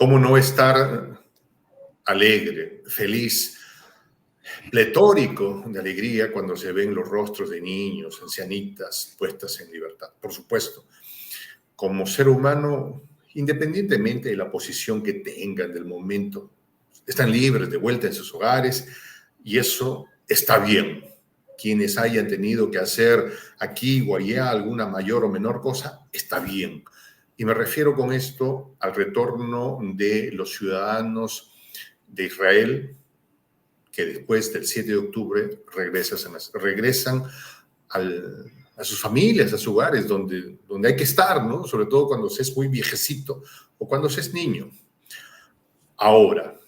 ¿Cómo no estar alegre, feliz, pletórico de alegría cuando se ven los rostros de niños, ancianitas puestas en libertad? Por supuesto, como ser humano, independientemente de la posición que tengan del momento, están libres de vuelta en sus hogares y eso está bien. Quienes hayan tenido que hacer aquí o allá alguna mayor o menor cosa, está bien. Y me refiero con esto al retorno de los ciudadanos de Israel que después del 7 de octubre regresan a sus familias, a sus hogares, donde hay que estar, ¿no? Sobre todo cuando se es muy viejecito o cuando se es niño. Ahora,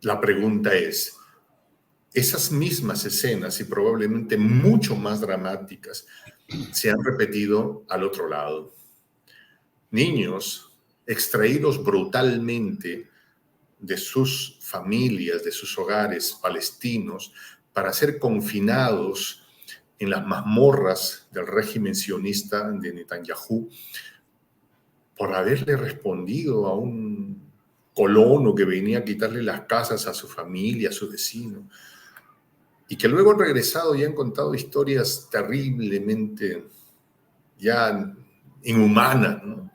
la pregunta es, esas mismas escenas y probablemente mucho más dramáticas se han repetido al otro lado. Niños extraídos brutalmente de sus familias, de sus hogares palestinos, para ser confinados en las mazmorras del régimen sionista de Netanyahu, por haberle respondido a un colono que venía a quitarle las casas a su familia, a su vecino, y que luego han regresado y han contado historias terriblemente ya inhumanas, ¿no?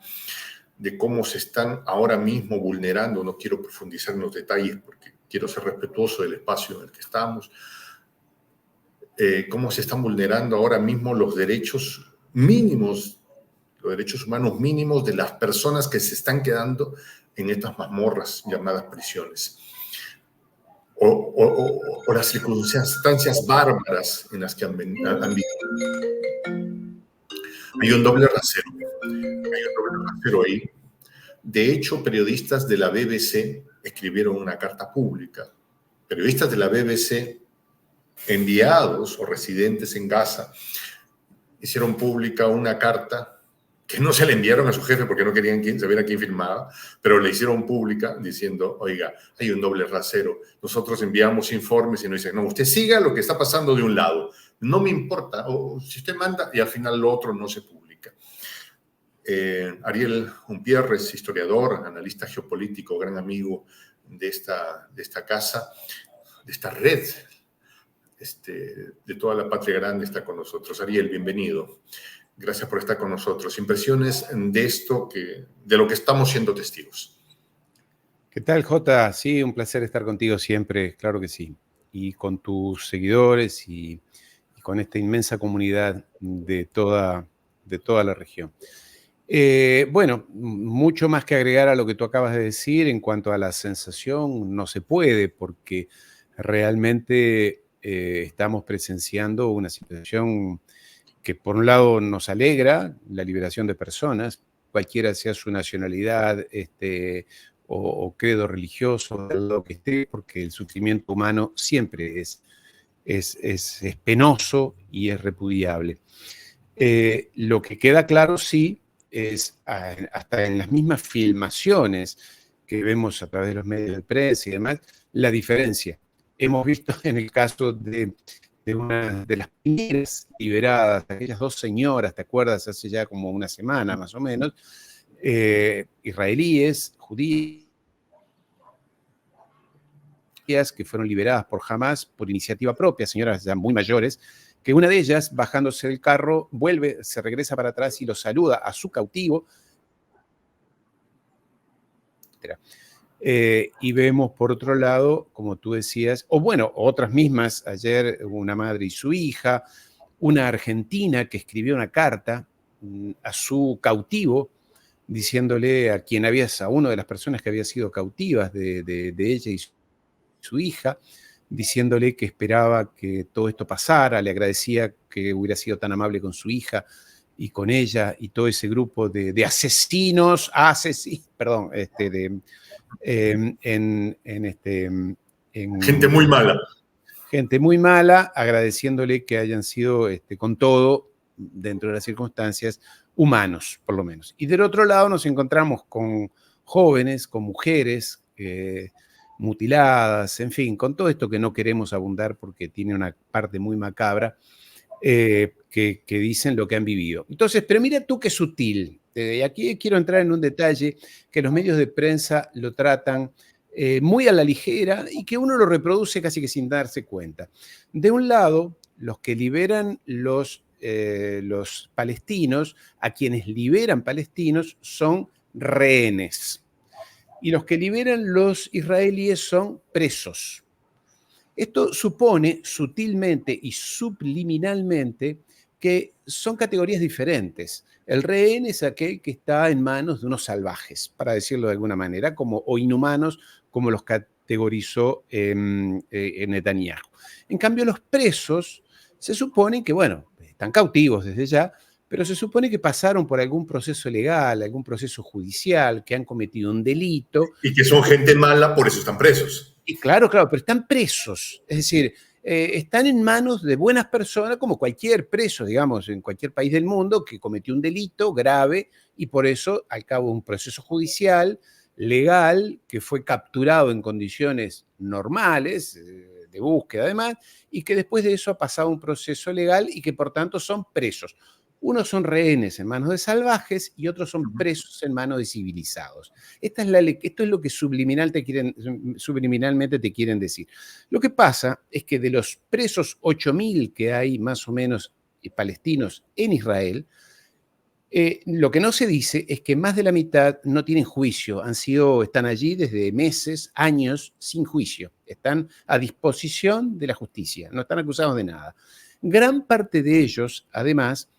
De cómo se están ahora mismo vulnerando. No quiero profundizar en los detalles porque quiero ser respetuoso del espacio en el que estamos, cómo se están vulnerando ahora mismo los derechos mínimos, los derechos humanos mínimos de las personas que se están quedando en estas mazmorras llamadas prisiones. O las circunstancias bárbaras en las que han vivido. Hay un doble rasero ahí. De hecho, periodistas de la BBC escribieron una carta pública. Periodistas de la BBC enviados o residentes en Gaza hicieron pública una carta que no se le enviaron a su jefe porque no querían saber a quién firmaba, pero le hicieron pública diciendo, oiga, hay un doble rasero. Nosotros enviamos informes y nos dicen, no, usted siga lo que está pasando de un lado. No me importa, o si usted manda, y al final lo otro no se publica. Ariel Umpierres, historiador, analista geopolítico, gran amigo de esta casa, de esta red, de toda la patria grande, está con nosotros. Ariel, bienvenido. Gracias por estar con nosotros. Impresiones de esto, de lo que estamos siendo testigos. ¿Qué tal, Jota? Sí, un placer estar contigo siempre, claro que sí. Y con tus seguidores y con esta inmensa comunidad de toda la región. Bueno, mucho más que agregar a lo que tú acabas de decir en cuanto a la sensación, no se puede, porque realmente estamos presenciando una situación que por un lado nos alegra, la liberación de personas, cualquiera sea su nacionalidad o credo religioso, lo que esté, porque el sufrimiento humano siempre es penoso y es repudiable. Lo que queda claro, sí, es hasta en las mismas filmaciones que vemos a través de los medios de prensa y demás, la diferencia. Hemos visto en el caso de una de las primeras liberadas, aquellas dos señoras, ¿te acuerdas? Hace ya como una semana más o menos, israelíes, judías, que fueron liberadas por Hamás por iniciativa propia, señoras ya muy mayores, que una de ellas, bajándose del carro, se regresa para atrás y lo saluda a su cautivo. Y vemos por otro lado, como tú decías, o bueno, otras mismas, ayer una madre y su hija, una argentina que escribió una carta a su cautivo, diciéndole a una de las personas que había sido cautivas de ella y su hija, diciéndole que esperaba que todo esto pasara, le agradecía que hubiera sido tan amable con su hija y con ella y todo ese grupo de asesinos, perdón, gente muy mala. Gente muy mala, agradeciéndole que hayan sido, con todo, dentro de las circunstancias, humanos, por lo menos. Y del otro lado nos encontramos con jóvenes, con mujeres mutiladas, en fin, con todo esto que no queremos abundar porque tiene una parte muy macabra, que dicen lo que han vivido. Entonces, pero mira tú qué sutil. Y aquí quiero entrar en un detalle que los medios de prensa lo tratan muy a la ligera y que uno lo reproduce casi que sin darse cuenta. De un lado, los que liberan los palestinos, a quienes liberan palestinos, son rehenes. Y los que liberan los israelíes son presos. Esto supone sutilmente y subliminalmente que son categorías diferentes. El rehén es aquel que está en manos de unos salvajes, para decirlo de alguna manera, o inhumanos, como los categorizó Netanyahu. En cambio, los presos se supone que, bueno, están cautivos desde ya, pero se supone que pasaron por algún proceso legal, algún proceso judicial, que han cometido un delito. Y que son gente mala, por eso están presos. Y claro, pero están presos. Es decir, están en manos de buenas personas, como cualquier preso, digamos, en cualquier país del mundo que cometió un delito grave y por eso, al cabo de un proceso judicial, legal, que fue capturado en condiciones normales, de búsqueda además, y que después de eso ha pasado un proceso legal y que por tanto son presos. Unos son rehenes en manos de salvajes y otros son presos en manos de civilizados. Esto es lo que subliminalmente te quieren decir. Lo que pasa es que de los presos 8.000 que hay más o menos palestinos en Israel, lo que no se dice es que más de la mitad no tienen juicio, están allí desde meses, años, sin juicio. Están a disposición de la justicia, no están acusados de nada. Gran parte de ellos, además,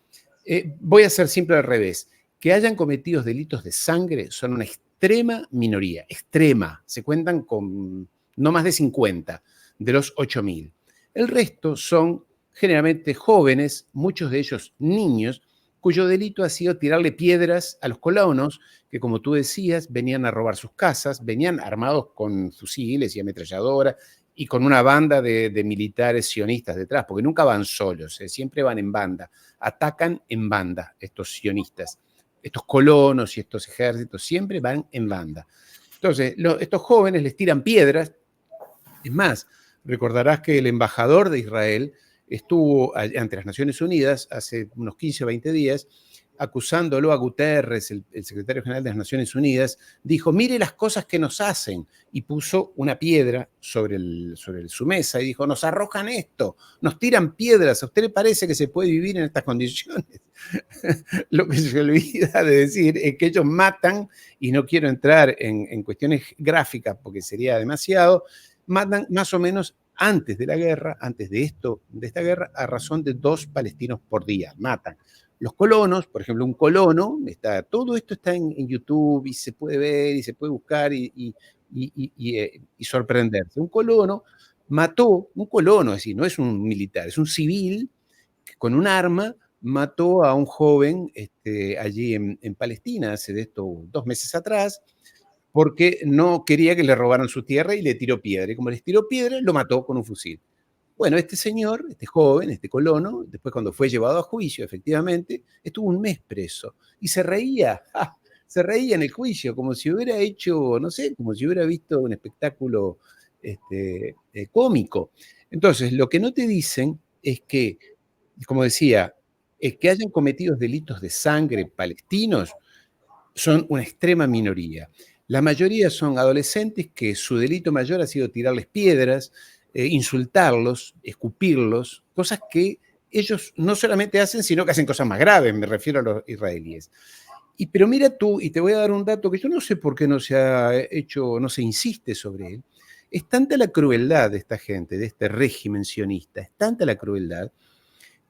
voy a ser siempre al revés, que hayan cometido delitos de sangre son una extrema minoría, extrema. Se cuentan con no más de 50 de los 8.000. El resto son generalmente jóvenes, muchos de ellos niños, cuyo delito ha sido tirarle piedras a los colonos, que como tú decías, venían a robar sus casas, venían armados con fusiles y ametralladoras y con una banda de militares sionistas detrás, porque nunca van solos, siempre van en banda, atacan en banda estos sionistas, estos colonos y estos ejércitos, siempre van en banda. Entonces, estos jóvenes les tiran piedras. Es más, recordarás que el embajador de Israel estuvo ante las Naciones Unidas hace unos 15 o 20 días, acusándolo a Guterres, el secretario general de las Naciones Unidas, dijo, mire las cosas que nos hacen, y puso una piedra sobre su mesa y dijo, nos arrojan esto, nos tiran piedras, ¿a usted le parece que se puede vivir en estas condiciones? Lo que se olvida de decir es que ellos matan, y no quiero entrar en cuestiones gráficas porque sería demasiado, matan más o menos antes de la guerra, antes de esta guerra, a razón de 2 palestinos por día, matan. Los colonos, por ejemplo, un colono, todo esto está en YouTube y se puede ver y se puede buscar y sorprenderse. Un colono mató, es decir, no es un militar, es un civil que con un arma mató a un joven allí en Palestina, hace de esto 2 meses atrás, porque no quería que le robaran su tierra y le tiró piedra. Y como les tiró piedra, lo mató con un fusil. Bueno, este señor, este joven, este colono, después cuando fue llevado a juicio, efectivamente, estuvo 1 mes preso y se reía, se reía en el juicio, como si hubiera hecho, no sé, como si hubiera visto un espectáculo cómico. Entonces, lo que no te dicen es que, como decía, es que hayan cometido delitos de sangre palestinos son una extrema minoría. La mayoría son adolescentes que su delito mayor ha sido tirarles piedras, insultarlos, escupirlos, cosas que ellos no solamente hacen, sino que hacen cosas más graves, me refiero a los israelíes. Pero mira tú, y te voy a dar un dato que yo no sé por qué no se ha hecho, no se insiste sobre él, es tanta la crueldad de esta gente, de este régimen sionista, es tanta la crueldad,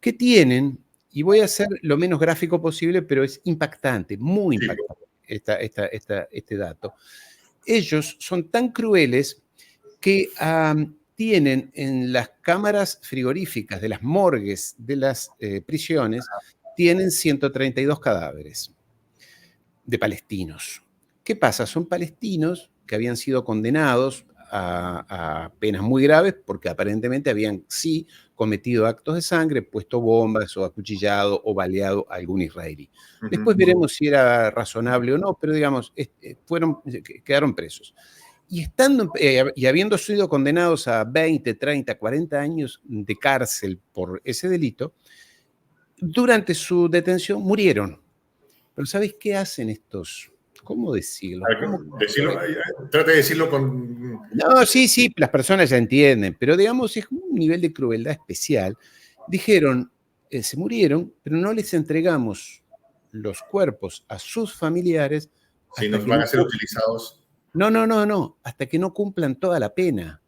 que tienen, y voy a ser lo menos gráfico posible, pero es impactante, muy impactante este dato. Ellos son tan crueles que tienen en las cámaras frigoríficas de las morgues de las prisiones, tienen 132 cadáveres de palestinos. ¿Qué pasa? Son palestinos que habían sido condenados a penas muy graves porque aparentemente habían sí cometido actos de sangre, puesto bombas o acuchillado o baleado a algún israelí. Después veremos si era razonable o no, pero digamos, quedaron presos. y habiendo sido condenados a 20, 30, 40 años de cárcel por ese delito, durante su detención murieron. Pero ¿sabes qué hacen estos? ¿Cómo decirlo? Trate de decirlo con... No, sí, las personas ya entienden, pero digamos, es un nivel de crueldad especial. Dijeron, se murieron, pero no les entregamos los cuerpos a sus familiares. Si nos van a ser utilizados. No, hasta que no cumplan toda la pena.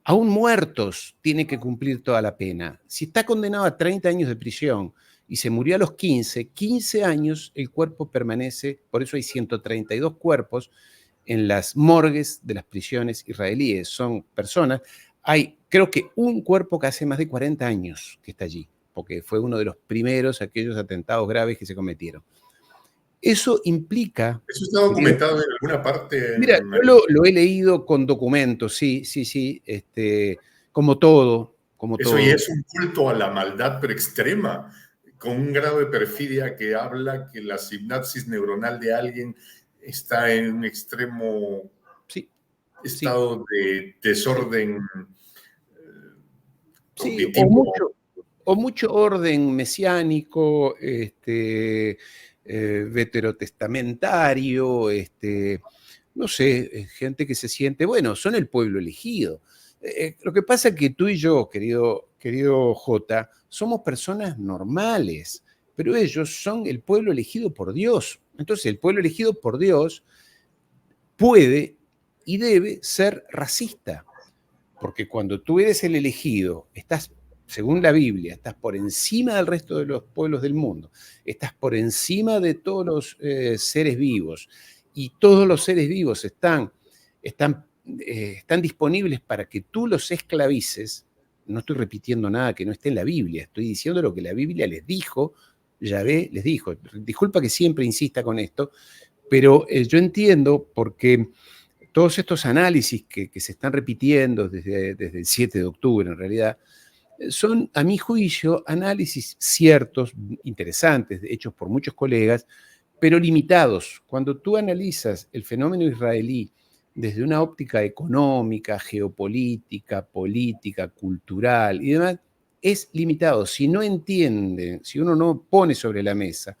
Aún muertos tienen que cumplir toda la pena. Si está condenado a 30 años de prisión y se murió a los 15 años el cuerpo permanece, por eso hay 132 cuerpos en las morgues de las prisiones israelíes. Son personas, hay creo que un cuerpo que hace más de 40 años que está allí, porque fue uno de los primeros aquellos atentados graves que se cometieron. Eso implica... ¿Eso está documentado en alguna parte? Mira, yo lo he leído con documentos, sí, como todo. Eso y es un culto a la maldad, pero extrema, con un grado de perfidia que habla que la sinapsis neuronal de alguien está en un extremo estado de desorden cognitivo. O mucho orden mesiánico, veterotestamentario, no sé, gente que se siente, bueno, son el pueblo elegido. Lo que pasa es que tú y yo, querido Jota, somos personas normales, pero ellos son el pueblo elegido por Dios. Entonces, el pueblo elegido por Dios puede y debe ser racista, porque cuando tú eres el elegido, estás, según la Biblia, estás por encima del resto de los pueblos del mundo, estás por encima de todos los seres vivos, y todos los seres vivos están disponibles para que tú los esclavices. No estoy repitiendo nada que no esté en la Biblia, estoy diciendo lo que la Biblia les dijo, Yahvé les dijo. Disculpa que siempre insista con esto, pero yo entiendo porque todos estos análisis que se están repitiendo desde el 7 de octubre, en realidad, son, a mi juicio, análisis ciertos, interesantes, hechos por muchos colegas, pero limitados. Cuando tú analizas el fenómeno israelí desde una óptica económica, geopolítica, política, cultural y demás, es limitado. Si no entienden, si uno no pone sobre la mesa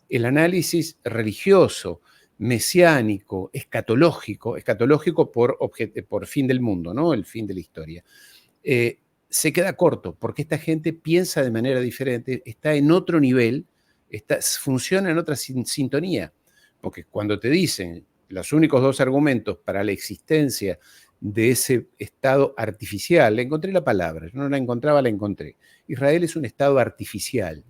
el análisis religioso, mesiánico, escatológico por fin del mundo, ¿no? El fin de la historia, se queda corto, porque esta gente piensa de manera diferente, está en otro nivel, funciona en otra sintonía, porque cuando te dicen los únicos dos argumentos para la existencia de ese estado artificial, le encontré la palabra, yo no la encontraba, la encontré. Israel es un estado artificial,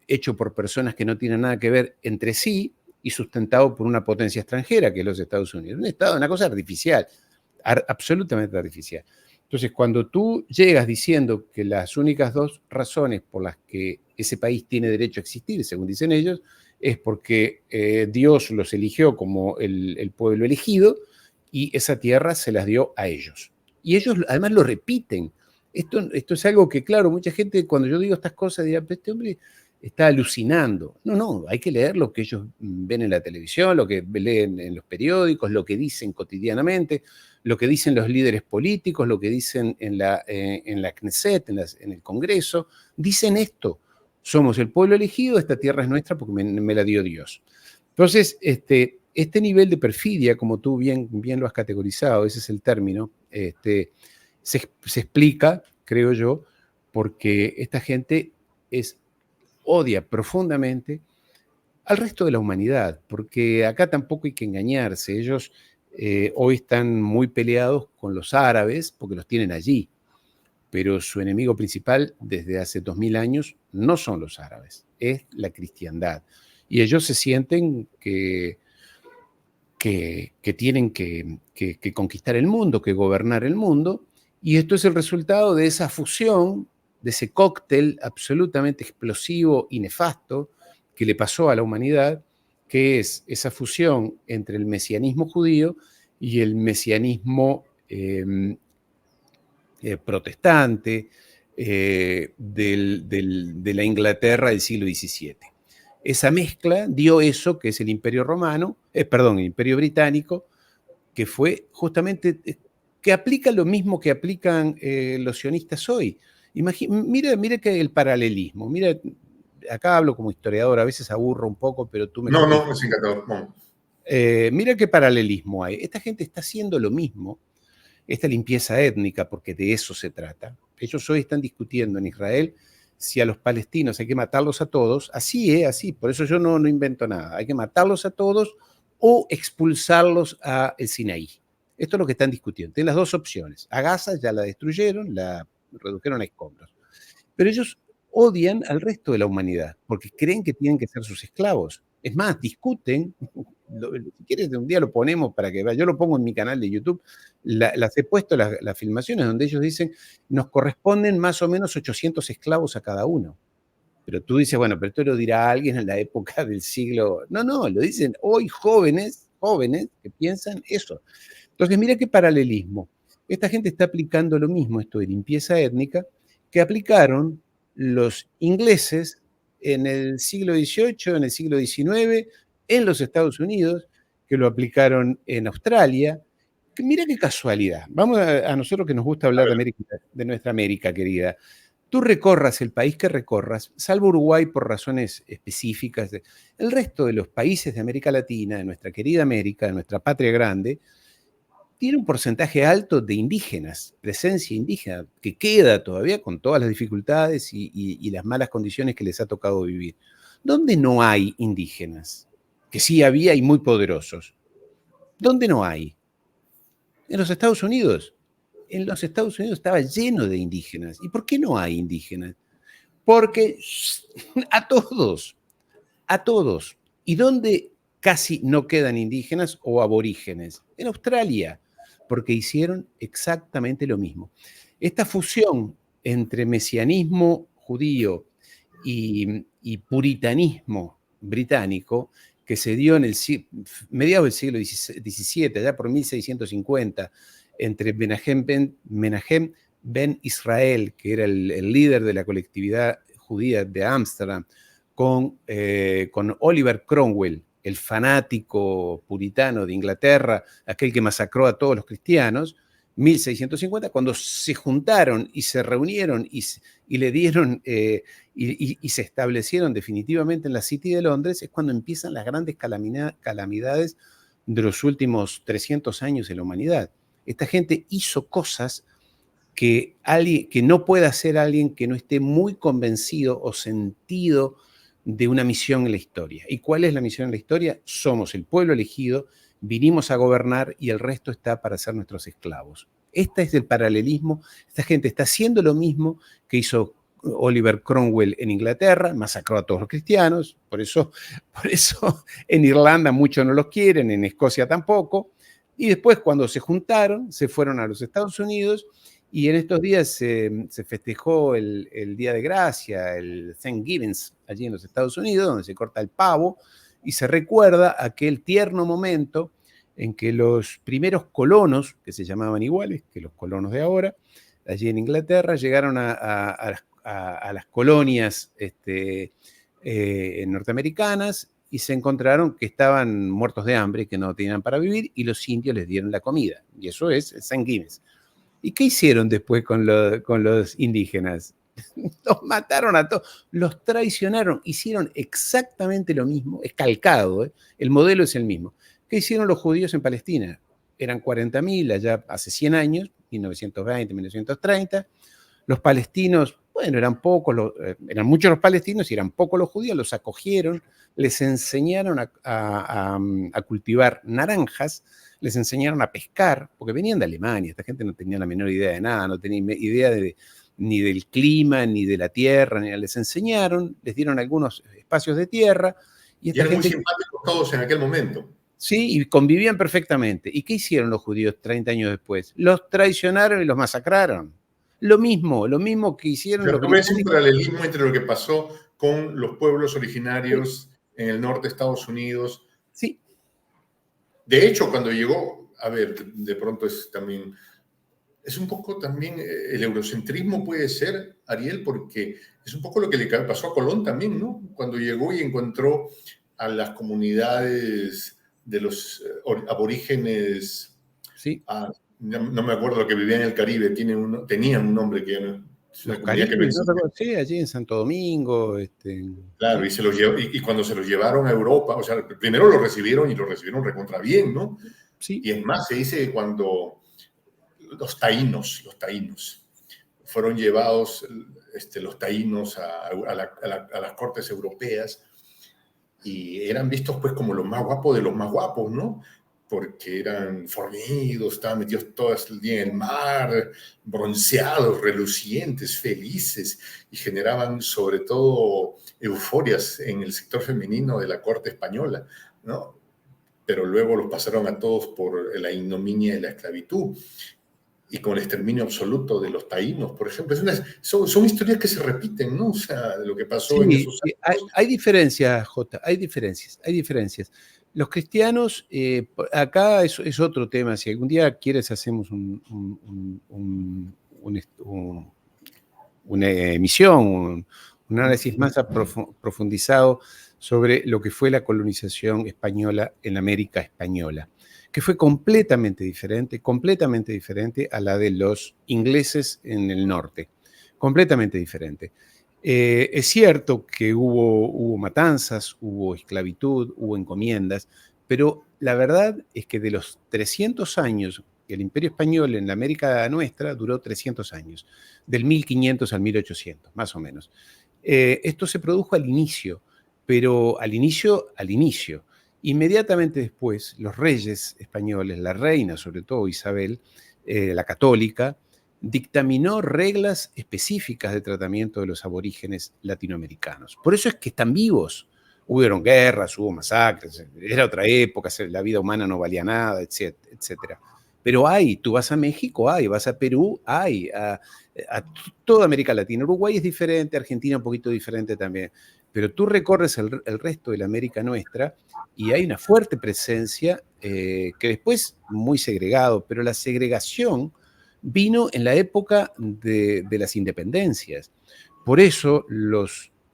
hecho por personas que no tienen nada que ver entre sí y sustentado por una potencia extranjera, que es los Estados Unidos. Un estado, una cosa artificial, absolutamente artificial. Entonces, cuando tú llegas diciendo que las únicas dos razones por las que ese país tiene derecho a existir, según dicen ellos, es porque Dios los eligió como el pueblo elegido y esa tierra se las dio a ellos. Y ellos además lo repiten. Esto es algo que, claro, mucha gente cuando yo digo estas cosas dirá, este hombre está alucinando. No, hay que leer lo que ellos ven en la televisión, lo que leen en los periódicos, lo que dicen cotidianamente, lo que dicen los líderes políticos, lo que dicen en la Knesset, en el Congreso. Dicen esto: somos el pueblo elegido, esta tierra es nuestra porque me la dio Dios. Entonces, este nivel de perfidia, como tú bien lo has categorizado, ese es el término, se explica, creo yo, porque esta gente odia profundamente al resto de la humanidad, porque acá tampoco hay que engañarse. Ellos hoy están muy peleados con los árabes porque los tienen allí, pero su enemigo principal desde hace 2000 años no son los árabes, es la cristiandad. Y ellos se sienten que tienen que conquistar el mundo, que gobernar el mundo, y esto es el resultado de esa fusión, de ese cóctel absolutamente explosivo y nefasto que le pasó a la humanidad, que es esa fusión entre el mesianismo judío y el mesianismo protestante de la Inglaterra del siglo XVII. Esa mezcla dio eso que es el Imperio Romano, el Imperio Británico, que fue justamente, que aplica lo mismo que aplican los sionistas hoy. Mira que el paralelismo, mira, acá hablo como historiador, a veces aburro un poco, pero tú me No, corriges. no, es encantador. Vamos. Mira qué paralelismo hay. Esta gente está haciendo lo mismo, esta limpieza étnica, porque de eso se trata. Ellos hoy están discutiendo en Israel si a los palestinos hay que matarlos a todos, así, por eso yo no invento nada, hay que matarlos a todos o expulsarlos a el Sinaí. Esto es lo que están discutiendo. Tienen las dos opciones. A Gaza ya la destruyeron, la redujeron a escombros. Pero ellos odian al resto de la humanidad porque creen que tienen que ser sus esclavos. Es más, discuten, si quieres un día lo ponemos para que veas, yo lo pongo en mi canal de YouTube, las he puesto las filmaciones donde ellos dicen, nos corresponden más o menos 800 esclavos a cada uno. Pero tú dices, bueno, pero esto lo dirá alguien en la época del siglo... No, lo dicen hoy jóvenes que piensan eso. Entonces, mira qué paralelismo. Esta gente está aplicando lo mismo, esto de limpieza étnica, que aplicaron los ingleses en el siglo XVIII, en el siglo XIX, en los Estados Unidos, que lo aplicaron en Australia. Mira qué casualidad. Vamos a nosotros que nos gusta hablar de América, de nuestra América querida. Tú recorras el país que recorras, salvo Uruguay por razones específicas, el resto de los países de América Latina, de nuestra querida América, de nuestra patria grande, tiene un porcentaje alto de indígenas, presencia indígena, que queda todavía con todas las dificultades y las malas condiciones que les ha tocado vivir. ¿Dónde no hay indígenas? Que sí había y muy poderosos. ¿Dónde no hay? En los Estados Unidos. En los Estados Unidos estaba lleno de indígenas. ¿Y por qué no hay indígenas? Porque a todos. ¿Y dónde casi no quedan indígenas o aborígenes? En Australia, porque hicieron exactamente lo mismo. Esta fusión entre mesianismo judío y puritanismo británico, que se dio en el mediados del siglo XVII, allá por 1650, entre Menahem Ben Israel, que era el líder de la colectividad judía de Ámsterdam, con Oliver Cromwell, el fanático puritano de Inglaterra, aquel que masacró a todos los cristianos, 1650, cuando se juntaron y se reunieron y le dieron y se establecieron definitivamente en la City de Londres, es cuando empiezan las grandes calamidades de los últimos 300 años de la humanidad. Esta gente hizo cosas que no puede hacer alguien que no esté muy convencido o sentido de una misión en la historia. ¿Y cuál es la misión en la historia? Somos el pueblo elegido, vinimos a gobernar y el resto está para ser nuestros esclavos. Este es el paralelismo. Esta gente está haciendo lo mismo que hizo Oliver Cromwell en Inglaterra, masacró a todos los cristianos, por eso en Irlanda muchos no los quieren, en Escocia tampoco, y después cuando se juntaron, se fueron a los Estados Unidos, y en estos días se festejó el Día de Gracia, el Thanksgiving, allí en los Estados Unidos, donde se corta el pavo, y se recuerda aquel tierno momento en que los primeros colonos, que se llamaban iguales que los colonos de ahora, allí en Inglaterra, llegaron a las colonias norteamericanas y se encontraron que estaban muertos de hambre, que no tenían para vivir, y los indios les dieron la comida. Y eso es el Thanksgiving. ¿Y qué hicieron después con los indígenas? Los mataron a todos, los traicionaron, hicieron exactamente lo mismo, es calcado, el modelo es el mismo. ¿Qué hicieron los judíos en Palestina? Eran 40.000 allá hace 100 años, 1920, 1930. Los palestinos, bueno, eran eran muchos los palestinos y eran pocos los judíos, los acogieron, les enseñaron a cultivar naranjas, les enseñaron a pescar, porque venían de Alemania, esta gente no tenía la menor idea de nada, no tenía idea ni del clima, ni de la tierra, les enseñaron, les dieron algunos espacios de tierra. Y esta eran gente, muy simpáticos todos en aquel momento. Sí, y convivían perfectamente. ¿Y qué hicieron los judíos 30 años después? Los traicionaron y los masacraron. Lo mismo que hicieron los Pero tú ves un británicos. paralelismo entre lo que pasó con los pueblos originarios en el norte de Estados Unidos. Sí. De hecho, cuando llegó, a ver, de pronto es un poco también el eurocentrismo puede ser, Ariel, porque es un poco lo que le pasó a Colón también, ¿no? Cuando llegó y encontró a las comunidades de los aborígenes sí. No me acuerdo, que vivía en el Caribe, tenían un nombre que era Los Caribes, ¿no te acuerdas? Sí, allí en Santo Domingo. Claro, Sí. y cuando se los llevaron a Europa, o sea, primero lo recibieron y lo recibieron recontra bien, ¿no? Sí. Y es más, se dice que cuando los taínos fueron llevados, los taínos a las cortes europeas, y eran vistos pues como los más guapos de los más guapos, ¿no? Porque eran fornidos, estaban metidos todo el día en el mar, bronceados, relucientes, felices, y generaban sobre todo euforias en el sector femenino de la corte española, ¿no? Pero luego los pasaron a todos por la ignominia de la esclavitud y con el exterminio absoluto de los taínos, por ejemplo. Son historias que se repiten, ¿no? O sea, de lo que pasó en Sí, esos sí, años. hay diferencias, Jota, hay diferencias. Los cristianos, acá es otro tema. Si algún día quieres, hacemos una emisión, un análisis más profundizado sobre lo que fue la colonización española en América española, que fue completamente diferente a la de los ingleses en el norte, completamente diferente. Es cierto que hubo matanzas, hubo esclavitud, hubo encomiendas, pero la verdad es que de los 300 años, el Imperio Español en la América nuestra duró 300 años, del 1500 al 1800, más o menos. Esto se produjo al inicio, pero al inicio. Inmediatamente después, los reyes españoles, la reina sobre todo Isabel, la católica, dictaminó reglas específicas de tratamiento de los aborígenes latinoamericanos. Por eso es que están vivos. Hubieron guerras, hubo masacres, era otra época, la vida humana no valía nada, etcétera. Pero tú vas a México, vas a Perú, a toda América Latina. Uruguay es diferente, Argentina un poquito diferente también. Pero tú recorres el resto de la América nuestra y hay una fuerte presencia que después muy segregado, pero la segregación vino en la época de las independencias. Por eso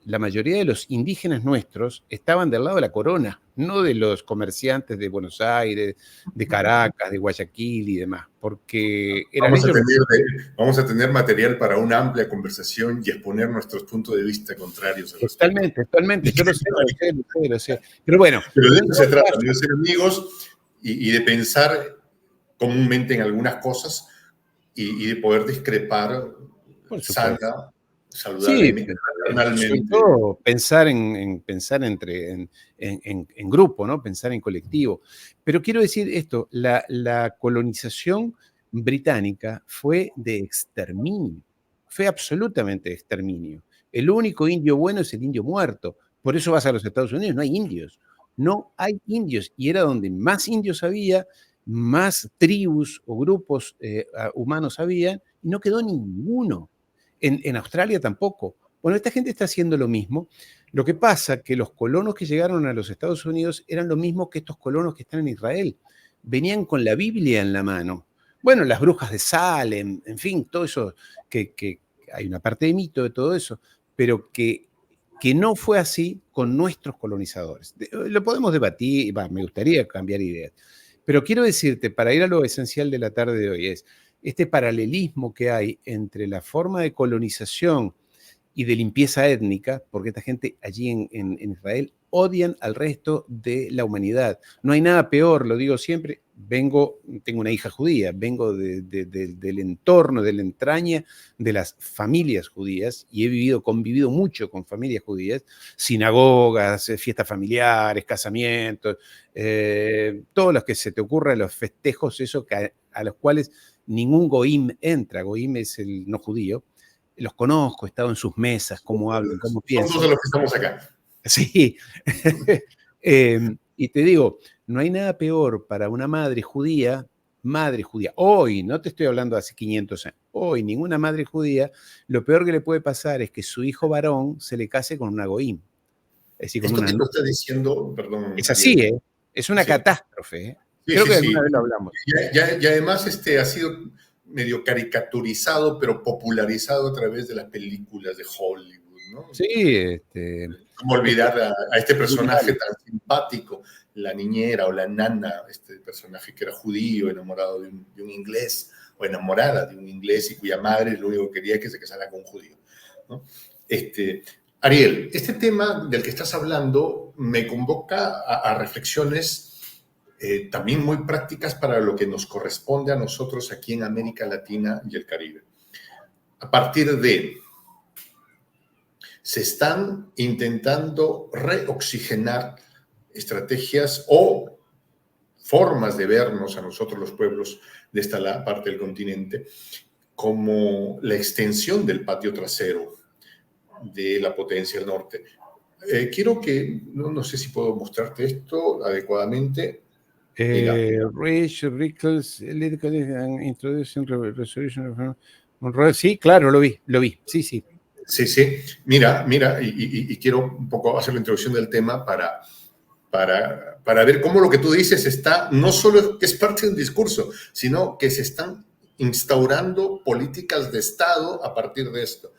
la mayoría de los indígenas nuestros estaban del lado de la corona, no de los comerciantes de Buenos Aires, de Caracas, de Guayaquil y demás, porque eran ellos. Vamos a tener material para una amplia conversación y exponer nuestros puntos de vista contrarios al respecto. Totalmente. Yo lo sé. Pero bueno. Pero de eso se trata, de ser amigos y de pensar comúnmente en algunas cosas y de poder discrepar saludablemente, sobre todo pensar en grupo, ¿no? Pensar en colectivo. Pero quiero decir esto, la colonización británica fue de exterminio, fue absolutamente de exterminio. El único indio bueno es el indio muerto. Por eso vas a los Estados Unidos, no hay indios. No hay indios. Y era donde más indios había, más tribus o grupos humanos había, y no quedó ninguno. En Australia tampoco. Bueno, esta gente está haciendo lo mismo. Lo que pasa es que los colonos que llegaron a los Estados Unidos eran lo mismo que estos colonos que están en Israel. Venían con la Biblia en la mano. Bueno, las brujas de Salem, en fin, todo eso, que hay una parte de mito de todo eso, pero que no fue así con nuestros colonizadores. Lo podemos debatir, me gustaría cambiar ideas. Pero quiero decirte, para ir a lo esencial de la tarde de hoy, es este paralelismo que hay entre la forma de colonización y de limpieza étnica, porque esta gente allí en Israel odian al resto de la humanidad. No hay nada peor, lo digo siempre, tengo una hija judía, vengo del entorno, de la entraña de las familias judías y he convivido mucho con familias judías, sinagogas, fiestas familiares, casamientos, todos los que se te ocurran, los festejos, eso a los cuales ningún goim entra, goim es el no judío. Los conozco, he estado en sus mesas, cómo hablan, cómo piensan. Somos de los que estamos acá. Sí. Y te digo, no hay nada peor para una madre judía, hoy, no te estoy hablando de hace 500 años, hoy ninguna madre judía, lo peor que le puede pasar es que su hijo varón se le case con una goim. Es decir, con Esto una que tú estás diciendo, perdón. Es así, es una catástrofe. Sí, creo que alguna vez lo hablamos. Y además ha sido medio caricaturizado, pero popularizado a través de las películas de Hollywood, ¿no? Sí. ¿Cómo olvidar a este personaje tan simpático, la niñera o la nana, este personaje que era judío, enamorado de un inglés, o enamorada de un inglés y cuya madre lo único que quería es que se casara con un judío, ¿no? Ariel, este tema del que estás hablando me convoca a reflexiones también muy prácticas para lo que nos corresponde a nosotros aquí en América Latina y el Caribe. A partir de, se están intentando reoxigenar estrategias o formas de vernos a nosotros los pueblos de esta parte del continente como la extensión del patio trasero de la potencia del norte. Quiero que, no sé si puedo mostrarte esto adecuadamente. Rich, Rickles, Introducing Resolution. Sí, claro, lo vi, sí, sí. Sí, sí. Mira, y quiero un poco hacer la introducción del tema para ver cómo lo que tú dices está, no solo que es parte de un discurso, sino que se están instaurando políticas de Estado a partir de esto.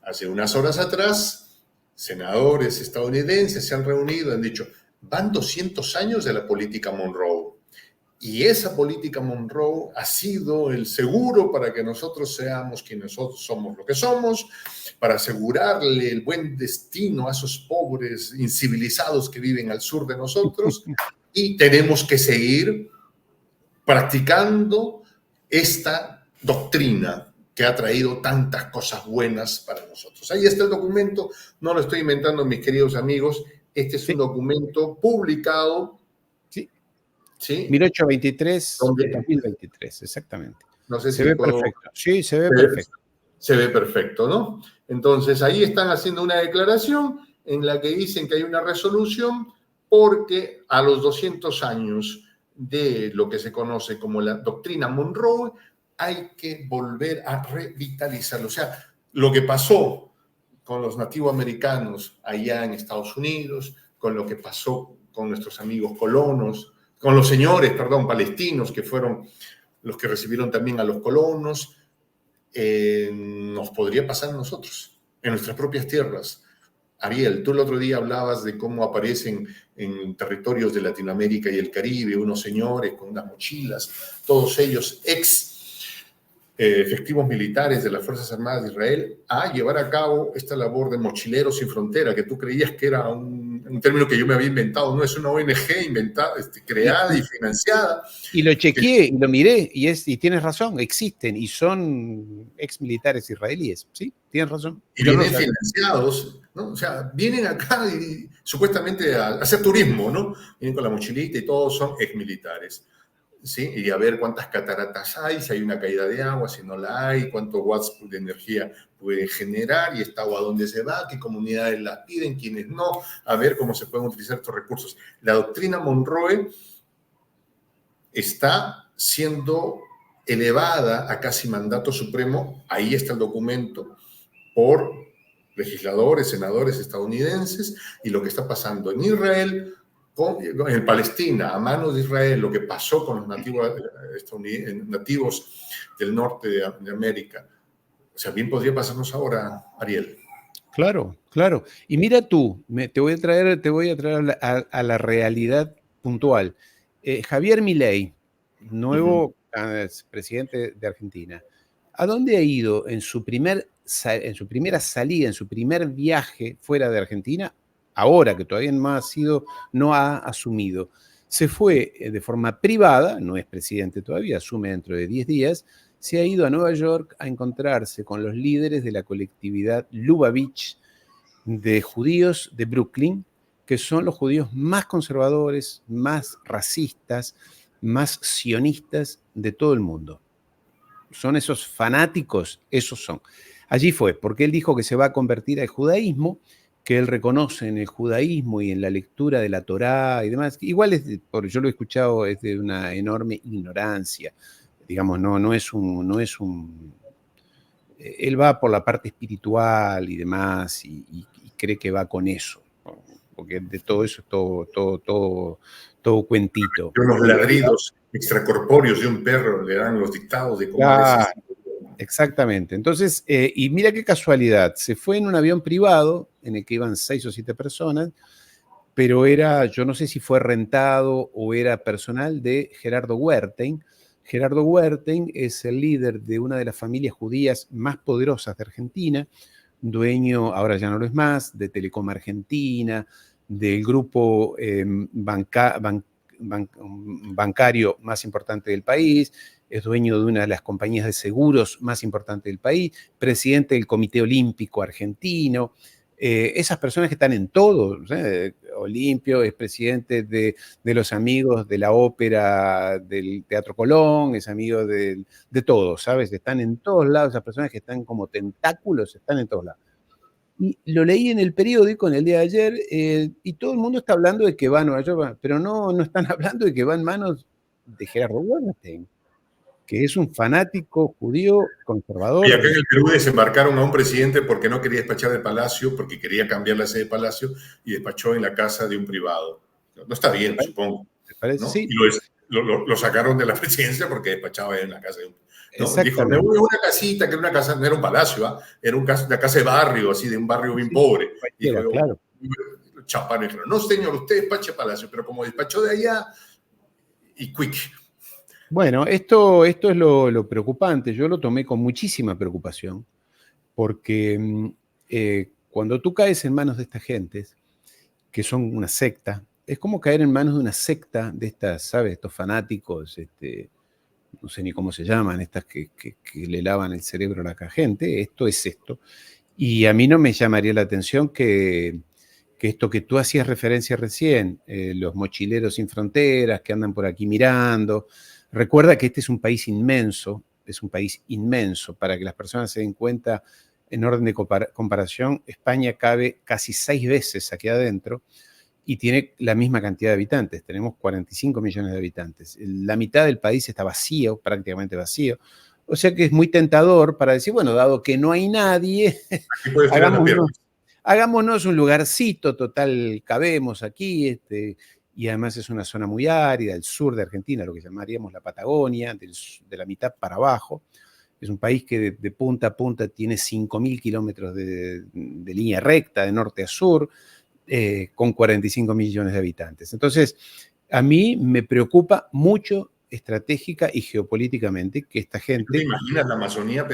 Hace unas horas atrás, senadores estadounidenses se han reunido y han dicho, van 200 años de la política Monroe. Y esa política Monroe ha sido el seguro para que nosotros seamos quienes nosotros somos lo que somos, para asegurarle el buen destino a esos pobres incivilizados que viven al sur de nosotros, y tenemos que seguir practicando esta doctrina que ha traído tantas cosas buenas para nosotros. Ahí está el documento, no lo estoy inventando, mis queridos amigos, este es un documento publicado. Sí. 1823-2023, exactamente. No sé se ve perfecto. Sí, se ve perfecto. Se ve perfecto, ¿no? Entonces, ahí están haciendo una declaración en la que dicen que hay una resolución porque a los 200 años de lo que se conoce como la doctrina Monroe, hay que volver a revitalizarlo. O sea, lo que pasó con los nativoamericanos allá en Estados Unidos, con lo que pasó con nuestros amigos colonos, con los señores, palestinos, que fueron los que recibieron también a los colonos, nos podría pasar a nosotros, en nuestras propias tierras. Ariel, tú el otro día hablabas de cómo aparecen en territorios de Latinoamérica y el Caribe unos señores con unas mochilas, todos ellos efectivos militares de las Fuerzas Armadas de Israel, a llevar a cabo esta labor de Mochileros Sin Frontera, que tú creías que era un término que yo me había inventado. No, es una ONG inventada, creada y financiada. Y lo chequeé y lo miré, y tienes razón, existen y son ex militares israelíes, ¿sí? Tienes razón. Y vienen financiados, ¿no? O sea, vienen acá y supuestamente a hacer turismo, ¿no? Vienen con la mochilita y todos son ex militares. ¿Sí? Y a ver cuántas cataratas hay, si hay una caída de agua, si no la hay, cuántos watts de energía puede generar, y esta agua a dónde se va, qué comunidades las piden, quiénes no, a ver cómo se pueden utilizar estos recursos. La doctrina Monroe está siendo elevada a casi mandato supremo, ahí está el documento, por legisladores, senadores estadounidenses, y lo que está pasando en Israel, en Palestina, a manos de Israel, lo que pasó con los nativos del norte de América. O sea, bien podría pasarnos ahora, Ariel. Claro, claro. Y mira tú, te voy a traer a la realidad puntual. Javier Milei, nuevo presidente de Argentina, ¿a dónde ha ido en su primera salida, en su primer viaje fuera de Argentina? Ahora que todavía no ha asumido. Se fue de forma privada, no es presidente todavía, asume dentro de 10 días, se ha ido a Nueva York a encontrarse con los líderes de la colectividad Lubavitch de judíos de Brooklyn, que son los judíos más conservadores, más racistas, más sionistas de todo el mundo. Son esos fanáticos, esos son. Allí fue, porque él dijo que se va a convertir al judaísmo, que él reconoce en el judaísmo y en la lectura de la Torá y demás. Igual, yo lo he escuchado, es de una enorme ignorancia. Digamos, no es un... Él va por la parte espiritual y demás y cree que va con eso, porque de todo eso es todo cuentito. Unos ladridos extracorpóreos de un perro le dan los dictados de cómo es. Exactamente. Entonces, y mira qué casualidad, se fue en un avión privado en el que iban 6 o 7 personas, pero yo no sé si fue rentado o era personal de Gerardo Wertheim. Gerardo Wertheim es el líder de una de las familias judías más poderosas de Argentina, dueño, ahora ya no lo es más, de Telecom Argentina, del grupo bancario más importante del país, es dueño de una de las compañías de seguros más importantes del país, presidente del Comité Olímpico Argentino. Esas personas que están en todo, Olimpio, es presidente de los amigos de la ópera del Teatro Colón, es amigo de todos, ¿sabes? Están en todos lados, esas personas que están como tentáculos, están en todos lados. Y lo leí en el periódico en el día de ayer, y todo el mundo está hablando de que va a Nueva York, pero no están hablando de que va en manos de Gerardo Wertheim, que es un fanático judío conservador. Y acá en el Perú desembarcaron a un presidente porque no quería despachar del Palacio, porque quería cambiar la sede del Palacio, y despachó en la casa de un privado. No está bien, supongo. ¿Te parece? ¿No? Sí. Y lo sacaron de la presidencia porque despachaba en la casa de un... ¿no? Dijo, me voy a una casita, que era una casa, no era un palacio, ¿eh? Era una casa de barrio, así de un barrio bien pobre. Dijo, claro. Chaparon y dijeron, no señor, usted despache Palacio, pero como despachó de allá, y quick. Bueno, esto es lo preocupante. Yo lo tomé con muchísima preocupación, porque cuando tú caes en manos de estas gentes, que son una secta, es como caer en manos de una secta de estas, ¿sabes? Estos fanáticos, no sé ni cómo se llaman, estas que le lavan el cerebro a la gente. Esto es esto. Y a mí no me llamaría la atención que esto que tú hacías referencia recién, los mochileros sin fronteras que andan por aquí mirando. Recuerda que este es un país inmenso, para que las personas se den cuenta en orden de comparación. España cabe casi 6 veces aquí adentro y tiene la misma cantidad de habitantes. Tenemos 45 millones de habitantes. La mitad del país está vacío, prácticamente vacío. O sea que es muy tentador para decir, bueno, dado que no hay nadie, hagámonos un lugarcito, total, cabemos aquí, y además es una zona muy árida, el sur de Argentina, lo que llamaríamos la Patagonia, de la mitad para abajo. Es un país que de punta a punta tiene 5.000 kilómetros de línea recta, de norte a sur, con 45 millones de habitantes. Entonces, a mí me preocupa mucho estratégica y geopolíticamente que esta gente... ¿Te imaginas la Amazonía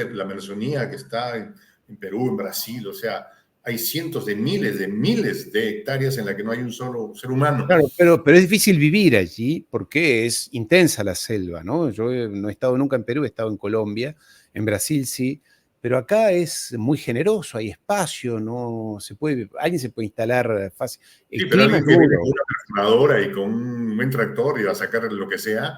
que está en Perú, en Brasil? O sea, hay cientos de miles de hectáreas en las que no hay un solo ser humano. Claro, pero es difícil vivir allí porque es intensa la selva, ¿no? Yo no he estado nunca en Perú, he estado en Colombia, en Brasil sí, pero acá es muy generoso, hay espacio, no se puede, alguien se puede instalar fácil. Sí, pero alguien que viene con una perforadora y con un buen tractor y va a sacar lo que sea,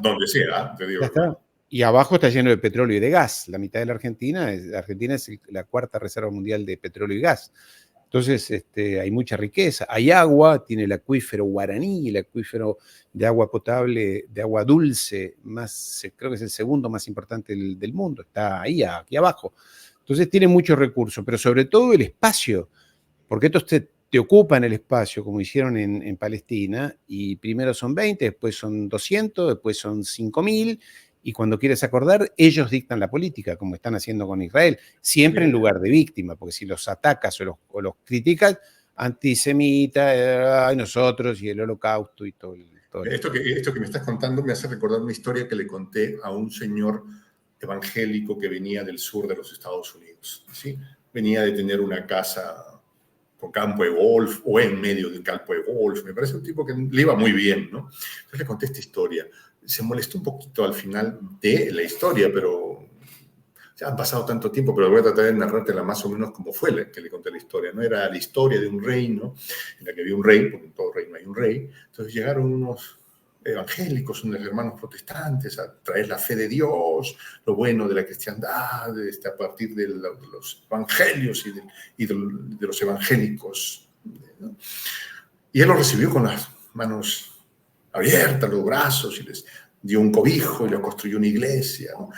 donde sea, te digo. Ya está. Y abajo está lleno de petróleo y de gas. La mitad de la Argentina es la cuarta reserva mundial de petróleo y gas. Entonces, hay mucha riqueza. Hay agua, tiene el acuífero Guaraní, el acuífero de agua potable, de agua dulce, creo que es el segundo más importante del mundo. Está ahí, aquí abajo. Entonces, tiene muchos recursos, pero sobre todo el espacio, porque estos te ocupan el espacio, como hicieron en Palestina, y primero son 20, después son 200, después son 5.000, y cuando quieres acordar, ellos dictan la política, como están haciendo con Israel, siempre en lugar de víctima, porque si los atacas o los criticas, antisemita, nosotros y el holocausto y todo. Esto que me estás contando me hace recordar una historia que le conté a un señor evangélico que venía del sur de los Estados Unidos. ¿Sí? Venía de tener una casa con campo de golf o en medio del campo de golf. Me parece un tipo que le iba muy bien, ¿no? Entonces le conté esta historia. Se molestó un poquito al final de la historia, pero ya han pasado tanto tiempo, pero voy a tratar de narrártela más o menos como fue la que le conté la historia. No era la historia de un reino, en la que había un rey, porque en todo reino hay un rey. Entonces llegaron unos evangélicos, unos hermanos protestantes, a traer la fe de Dios, lo bueno de la cristiandad, a partir de los evangelios y de los evangélicos, ¿no? Y él los recibió con las manos abiertas, los brazos, y les dio un cobijo y les construyó una iglesia, ¿no?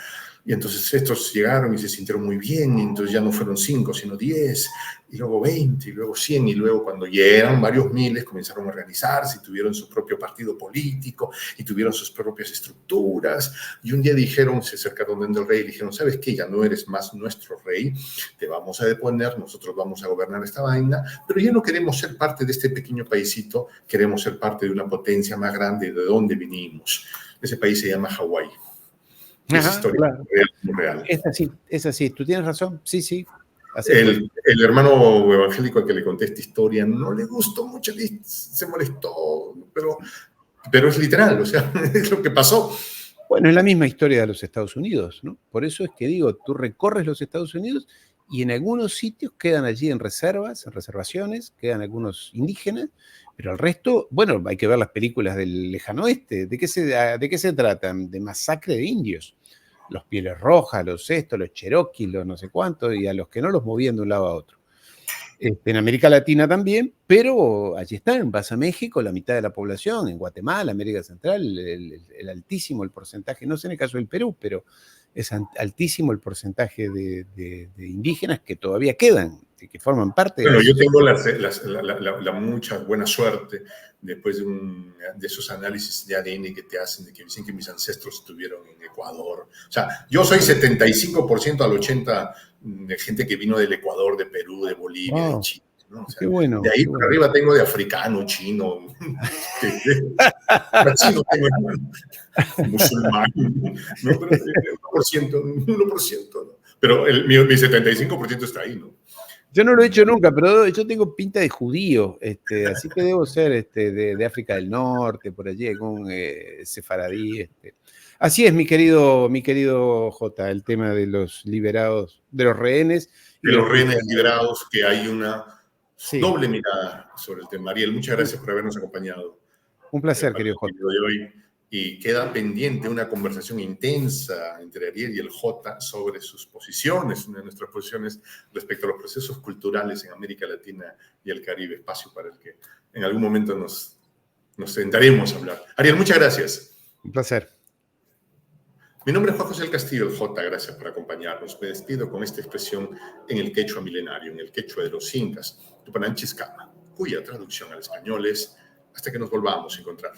Y entonces estos llegaron y se sintieron muy bien, y entonces ya no fueron 5, sino 10, y luego 20, y luego 100, y luego cuando llegaron varios miles comenzaron a organizarse y tuvieron su propio partido político y tuvieron sus propias estructuras. Y un día dijeron, se acercaron donde el rey y dijeron, ¿sabes qué? Ya no eres más nuestro rey, te vamos a deponer, nosotros vamos a gobernar esta vaina, pero ya no queremos ser parte de este pequeño paísito, queremos ser parte de una potencia más grande de donde vinimos. Ese país se llama Hawái. Es Ajá, historia claro. real. Es así. Tú tienes razón. Sí, sí. El hermano evangélico al que le conté esta historia no le gustó mucho, se molestó, pero es literal, o sea, es lo que pasó. Bueno, es la misma historia de los Estados Unidos, ¿no? Por eso es que digo, tú recorres los Estados Unidos y en algunos sitios quedan allí en reservas, en reservaciones, quedan algunos indígenas, pero el resto, bueno, hay que ver las películas del lejano oeste. ¿De qué se tratan? De masacre de indios. Los pieles rojas, los estos, los cheroquis, los no sé cuántos, y a los que no los movían de un lado a otro. En América Latina también, pero allí están, vas a México, la mitad de la población, en Guatemala, América Central, el altísimo el porcentaje, no sé en el caso del Perú, pero es altísimo el porcentaje de indígenas que todavía quedan, que forman parte de Bueno, la yo sociedad. tengo la mucha buena suerte, después de esos análisis de ADN que te hacen, de que dicen que mis ancestros estuvieron en Ecuador. O sea, yo soy 75% al 80% de gente que vino del Ecuador, de Perú, de Bolivia, de Chile, ¿no? O sea, Qué bueno. de ahí por arriba tengo de africano, chino, chino tengo, musulmán, ¿no? Pero 1%, ¿no? Pero mi 75% está ahí, ¿no? Yo no lo he hecho nunca, pero yo tengo pinta de judío, así que debo ser de África del Norte, por allí, algún sefaradí. Así es, mi querido Jota, el tema de los liberados, de los rehenes. De los rehenes liberados, que hay una doble Sí. mirada sobre el tema. Ariel, muchas gracias por habernos acompañado. Un placer, querido Jota. De hoy. Y queda pendiente una conversación intensa entre Ariel y el Jota sobre sus posiciones, una de nuestras posiciones respecto a los procesos culturales en América Latina y el Caribe, espacio para el que en algún momento nos sentaremos a hablar. Ariel, muchas gracias. Un placer. Mi nombre es Juan José del Castillo, el Jota, gracias por acompañarnos. Me despido con esta expresión en el quechua milenario, en el quechua de los incas, Tupananchis Kama, cuya traducción al español es hasta que nos volvamos a encontrar.